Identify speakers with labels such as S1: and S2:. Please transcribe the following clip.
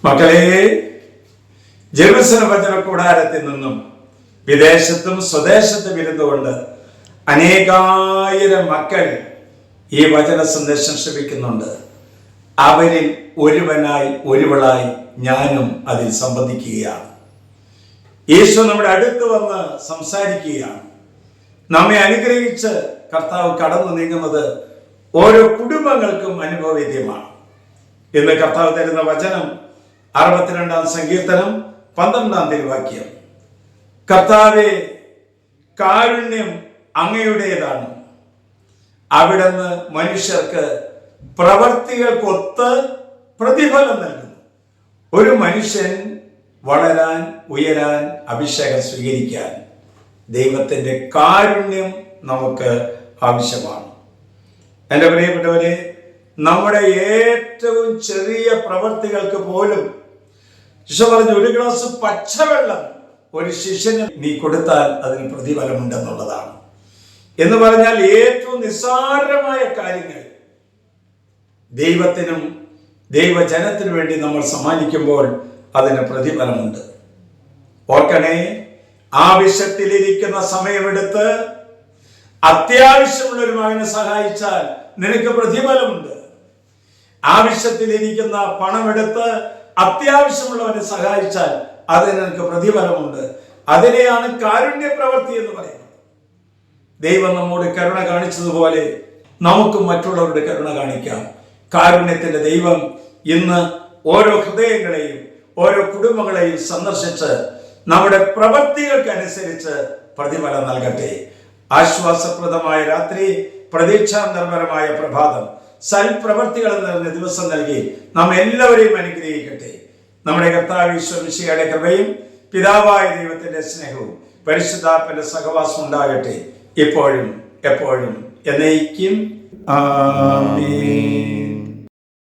S1: മക്കളെ, ജെറുസലേം വചന കൂടാരത്തിൽ നിന്നും വിദേശത്തും സ്വദേശത്തും ഇരുന്നുകൊണ്ട് അനേകായിരം മക്കൾ ഈ വചന സന്ദേശം ശ്രമിക്കുന്നുണ്ട്. അവരിൽ ഒരുവനായി ഒരുവളായി ഞാനും അതിൽ സംബന്ധിക്കുകയാണ്. യേശു നമ്മുടെ അടുത്ത് വന്ന് സംസാരിക്കുകയാണ്. നമ്മെ അനുഗ്രഹിച്ച് കർത്താവ് കടന്നു നീങ്ങുന്നത് ഓരോ കുടുംബങ്ങൾക്കും അനുഭവവേദ്യമാണ്. ഇന്ന് കർത്താവ് തരുന്ന വചനം 62-ാം സങ്കീർത്തനം 12-ാം തിരുവാക്യം. കർത്താവേ, കാരുണ്യം അങ്ങയുടേതാണ്. അവിടുന്ന് മനുഷ്യർക്ക് പ്രവർത്തികൾക്കൊത്ത് പ്രതിഫലം നൽകുന്നു. ഒരു മനുഷ്യൻ വളരാൻ, ഉയരാൻ, അഭിഷേകം സ്വീകരിക്കാൻ ദൈവത്തിൻ്റെ കാരുണ്യം നമുക്ക് ആവശ്യമാണ്. എൻ്റെ പ്രിയപ്പെട്ടവരെ, നമ്മുടെ ഏറ്റവും ചെറിയ പ്രവർത്തികൾക്ക് പോലും ഈശോ പറഞ്ഞു, ഒരു ഗ്ലാസ് പച്ചവെള്ളം ഒരു ശിഷ്യന് നീ കൊടുത്താൽ അതിന് പ്രതിഫലമുണ്ടെന്നുള്ളതാണ്. എന്ന് പറഞ്ഞാൽ ഏറ്റവും നിസ്സാരമായ കാര്യങ്ങൾ ദൈവത്തിനും ദൈവജനത്തിനു വേണ്ടി നമ്മൾ സമ്മാനിക്കുമ്പോൾ അതിന് പ്രതിഫലമുണ്ട്. ഓർക്കണേ, ആവശ്യത്തിലിരിക്കുന്ന സമയമെടുത്ത് അത്യാവശ്യമുള്ളൊരു മകനെ സഹായിച്ചാൽ നിനക്ക് പ്രതിഫലമുണ്ട്. ആവശ്യത്തിലിരിക്കുന്ന പണമെടുത്ത് അത്യാവശ്യമുള്ളവനെ സഹായിച്ചാൽ അതിന് നിനക്ക് പ്രതിഫലമുണ്ട്. അതിനെയാണ് കാരുണ്യ പ്രവൃത്തി എന്ന് പറയുന്നത്. ദൈവം നമ്മോട് കരുണ കാണിച്ചതുപോലെ നമുക്ക് മറ്റുള്ളവരുടെ കരുണ കാണിക്കാം. കാരുണ്യത്തിന്റെ ദൈവം ഇന്ന് ഓരോ ഹൃദയങ്ങളെയും ഓരോ കുടുംബങ്ങളെയും സന്ദർശിച്ച് നമ്മുടെ പ്രവൃത്തികൾക്കനുസരിച്ച് പ്രതിഫലം നൽകട്ടെ. ആശ്വാസപ്രദമായ രാത്രി, പ്രതീക്ഷാനിർഭരമായ പ്രഭാതം, സൽപ്രവർത്തികൾ നിറഞ്ഞ ദിവസം നൽകി നാം എല്ലാവരെയും അനുഗ്രഹിക്കട്ടെ. നമ്മുടെ കർത്താവ് ഈശോ മിശിഹായുടെ കൃപയും പിതാവായ ദൈവത്തിന്റെ സ്നേഹവും പരിശുദ്ധാത്മന്റെ സഹവാസം ഉണ്ടാകട്ടെ, ഇപ്പോഴും എപ്പോഴും എന്നേക്കും. ആമേൻ.